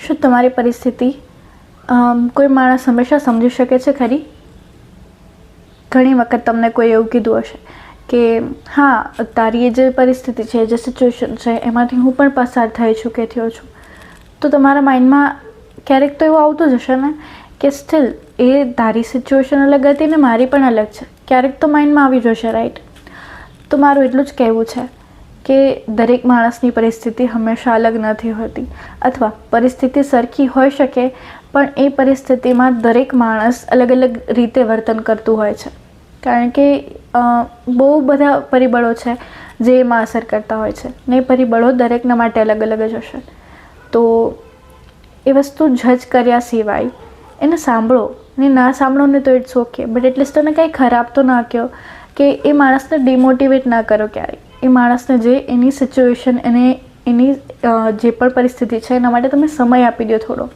શું તમારી પરિસ્થિતિ કોઈ માણસ હંમેશા સમજી શકે છે ખરી? ઘણી વખત તમને કોઈ એવું કીધું હશે કે હા, તારી એ જે પરિસ્થિતિ છે, જે સિચ્યુએશન છે, એમાંથી હું પણ પસાર થઈ છું કે થયો છું. તો તમારા માઇન્ડમાં ક્યારેક તો એવું આવતું જ હશે ને કે સ્ટીલ એ તારી સિચ્યુએશન અલગ હતી ને મારી પણ અલગ છે. ક્યારેક તો માઇન્ડમાં આવી જશે, રાઈટ? તો મારું એટલું જ કહેવું છે કે દરેક માણસની પરિસ્થિતિ હંમેશા અલગ નથી હોતી, અથવા પરિસ્થિતિ સરખી હોઈ શકે પણ એ પરિસ્થિતિમાં દરેક માણસ અલગ અલગ રીતે વર્તન કરતું હોય છે. કારણ કે બહુ બધા પરિબળો છે જે એમાં અસર કરતા હોય છે ને એ પરિબળો દરેકના માટે અલગ અલગ જ હશે. તો એ વસ્તુ જજ કર્યા સિવાય એને સાંભળો, ને ના સાંભળો ને તો ઇટ્સ ઓકે, બટ એટલીસ્ટ તમે કંઈ ખરાબ તો ના કહો કે એ માણસને ડિમોટિવેટ ના કરો ક્યારેય. એ માણસને જે એની સિચ્યુએશન, એની જે પણ પરિસ્થિતિ છે એના માટે તમે સમય આપી દો થોડો.